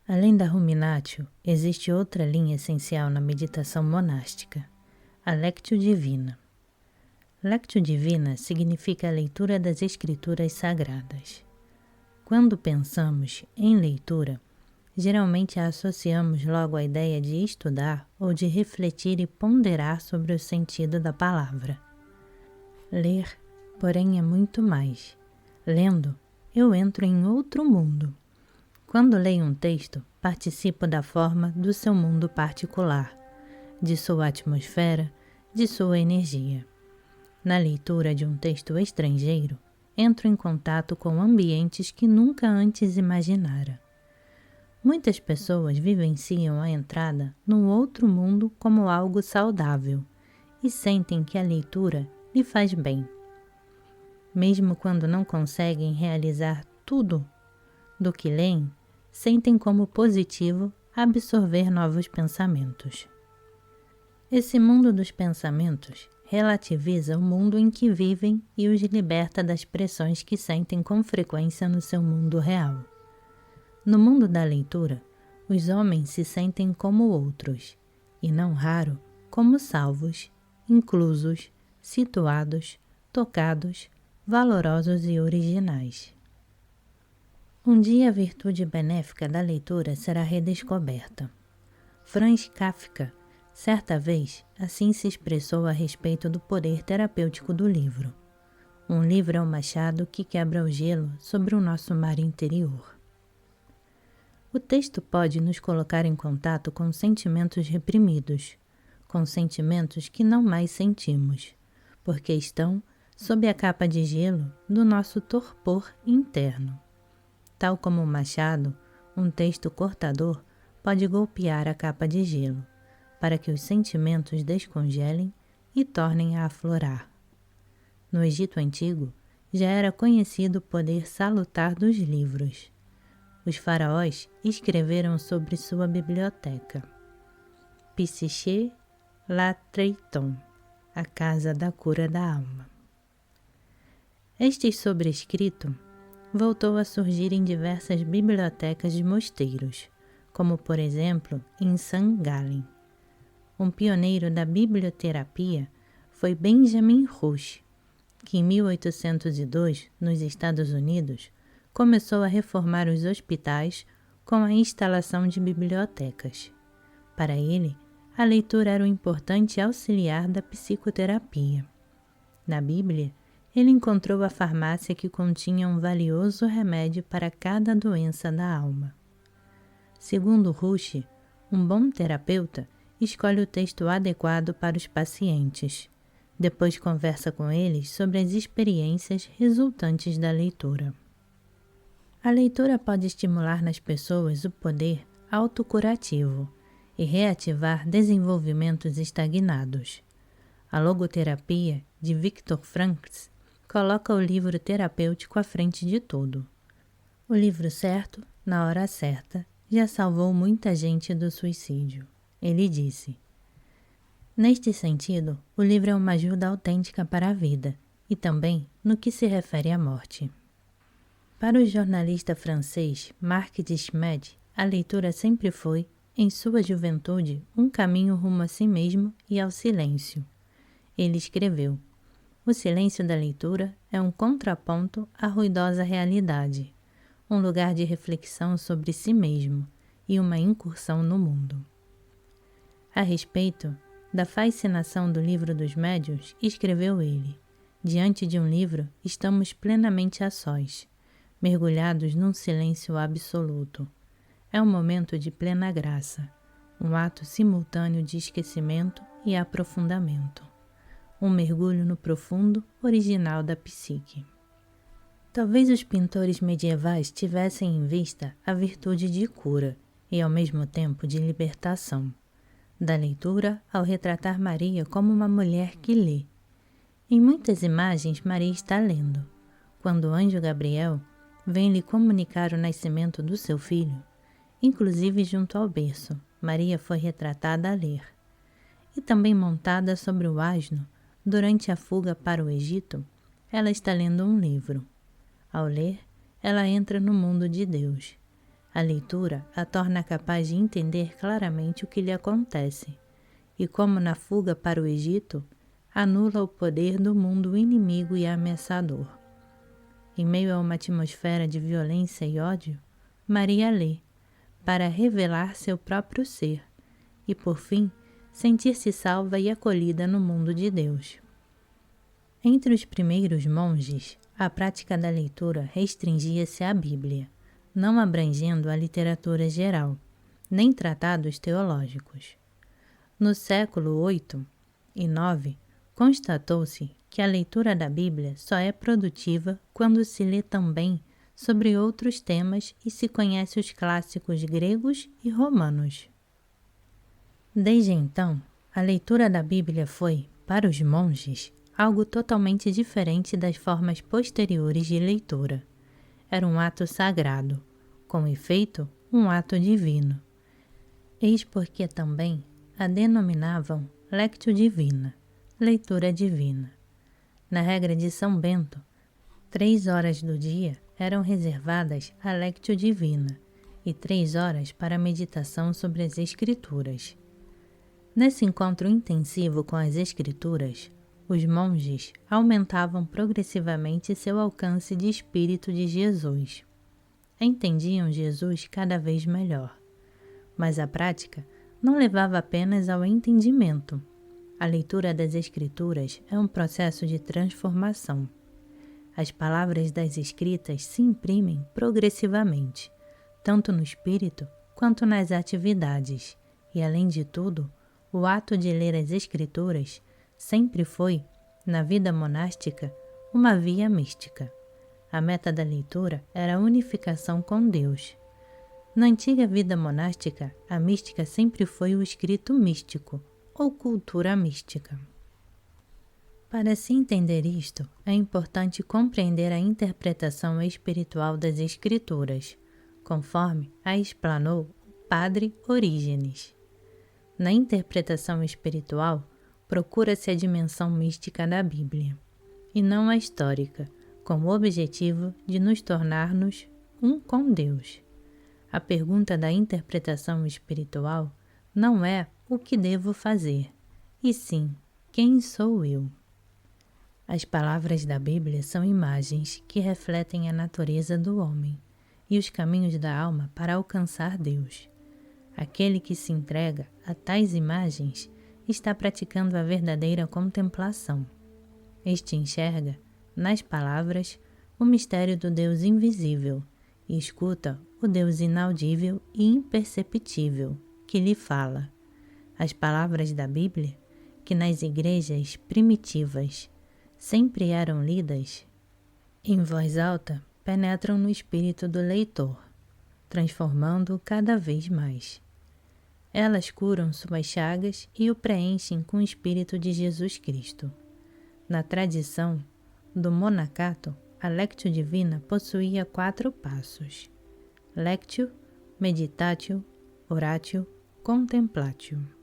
Além da ruminatio, existe outra linha essencial na meditação monástica, a Lectio Divina. Lectio Divina significa a leitura das Escrituras Sagradas. Quando pensamos em leitura, geralmente a associamos logo à ideia de estudar ou de refletir e ponderar sobre o sentido da palavra. Ler, porém, é muito mais. Lendo, eu entro em outro mundo. Quando leio um texto, participo da forma do seu mundo particular, de sua atmosfera, de sua energia. Na leitura de um texto estrangeiro, entro em contato com ambientes que nunca antes imaginara. Muitas pessoas vivenciam a entrada num outro mundo como algo saudável e sentem que a leitura lhe faz bem. Mesmo quando não conseguem realizar tudo do que leem, sentem como positivo absorver novos pensamentos. Esse mundo dos pensamentos relativiza o mundo em que vivem e os liberta das pressões que sentem com frequência no seu mundo real. No mundo da leitura, os homens se sentem como outros, e não raro como salvos, inclusos, situados, tocados, valorosos e originais. Um dia a virtude benéfica da leitura será redescoberta. Franz Kafka, certa vez, assim se expressou a respeito do poder terapêutico do livro. Um livro é um machado que quebra o gelo sobre o nosso mar interior. O texto pode nos colocar em contato com sentimentos reprimidos, com sentimentos que não mais sentimos, porque estão sob a capa de gelo do nosso torpor interno. Tal como um machado, um texto cortador pode golpear a capa de gelo, para que os sentimentos descongelem e tornem a aflorar. No Egito Antigo, já era conhecido o poder salutar dos livros. Os faraós escreveram sobre sua biblioteca. Psyché Latreiton, a casa da cura da alma. Este sobrescrito voltou a surgir em diversas bibliotecas de mosteiros, como por exemplo em St. Gallen. Um pioneiro da biblioterapia foi Benjamin Rush, que em 1802, nos Estados Unidos, começou a reformar os hospitais com a instalação de bibliotecas. Para ele, a leitura era um importante auxiliar da psicoterapia. Na Bíblia, ele encontrou a farmácia que continha um valioso remédio para cada doença da alma. Segundo Rush, um bom terapeuta escolhe o texto adequado para os pacientes. Depois conversa com eles sobre as experiências resultantes da leitura. A leitura pode estimular nas pessoas o poder autocurativo e reativar desenvolvimentos estagnados. A logoterapia, de Viktor Frankl, coloca o livro terapêutico à frente de tudo. O livro certo, na hora certa, já salvou muita gente do suicídio. Ele disse: neste sentido, o livro é uma ajuda autêntica para a vida e também no que se refere à morte. Para o jornalista francês Marc Dismed, a leitura sempre foi, em sua juventude, um caminho rumo a si mesmo e ao silêncio. Ele escreveu: o silêncio da leitura é um contraponto à ruidosa realidade, um lugar de reflexão sobre si mesmo e uma incursão no mundo. A respeito da fascinação do livro dos médiuns, escreveu ele: diante de um livro estamos plenamente a sós, mergulhados num silêncio absoluto. É um momento de plena graça, um ato simultâneo de esquecimento e aprofundamento. Um mergulho no profundo original da psique. Talvez os pintores medievais tivessem em vista a virtude de cura e ao mesmo tempo de libertação, da leitura ao retratar Maria como uma mulher que lê. Em muitas imagens Maria está lendo. Quando o anjo Gabriel vem lhe comunicar o nascimento do seu filho, inclusive junto ao berço, Maria foi retratada a ler. E também montada sobre o asno, durante a fuga para o Egito, ela está lendo um livro. Ao ler, ela entra no mundo de Deus. A leitura a torna capaz de entender claramente o que lhe acontece e, como na fuga para o Egito, anula o poder do mundo inimigo e ameaçador. Em meio a uma atmosfera de violência e ódio, Maria lê, para revelar seu próprio ser e, por fim, sentir-se salva e acolhida no mundo de Deus. Entre os primeiros monges, a prática da leitura restringia-se à Bíblia, não abrangendo a literatura geral, nem tratados teológicos. No século VIII e IX, constatou-se que a leitura da Bíblia só é produtiva quando se lê também sobre outros temas e se conhece os clássicos gregos e romanos. Desde então, a leitura da Bíblia foi, para os monges, algo totalmente diferente das formas posteriores de leitura. Era um ato sagrado, com efeito, um ato divino. Eis porque também a denominavam Lectio Divina, leitura divina. Na regra de São Bento, 3 horas do dia eram reservadas à Lectio Divina e 3 horas para a meditação sobre as Escrituras. Nesse encontro intensivo com as Escrituras, os monges aumentavam progressivamente seu alcance de espírito de Jesus. Entendiam Jesus cada vez melhor, mas a prática não levava apenas ao entendimento. A leitura das Escrituras é um processo de transformação. As palavras das Escritas se imprimem progressivamente, tanto no espírito quanto nas atividades, e, além de tudo, o ato de ler as Escrituras sempre foi, na vida monástica, uma via mística. A meta da leitura era a unificação com Deus. Na antiga vida monástica, a mística sempre foi o escrito místico, ou cultura mística. Para se entender isto, é importante compreender a interpretação espiritual das Escrituras, conforme a explanou o Padre Orígenes. Na interpretação espiritual, procura-se a dimensão mística da Bíblia, e não a histórica, com o objetivo de nos tornar-nos um com Deus. A pergunta da interpretação espiritual não é o que devo fazer, e sim, quem sou eu? As palavras da Bíblia são imagens que refletem a natureza do homem e os caminhos da alma para alcançar Deus. Aquele que se entrega a tais imagens está praticando a verdadeira contemplação. Este enxerga, nas palavras, o mistério do Deus invisível e escuta o Deus inaudível e imperceptível que lhe fala. As palavras da Bíblia, que nas igrejas primitivas sempre eram lidas em voz alta, penetram no espírito do leitor, transformando-o cada vez mais. Elas curam suas chagas e o preenchem com o Espírito de Jesus Cristo. Na tradição do monacato, a Lectio Divina possuía 4 passos: Lectio, Meditatio, Oratio, Contemplatio.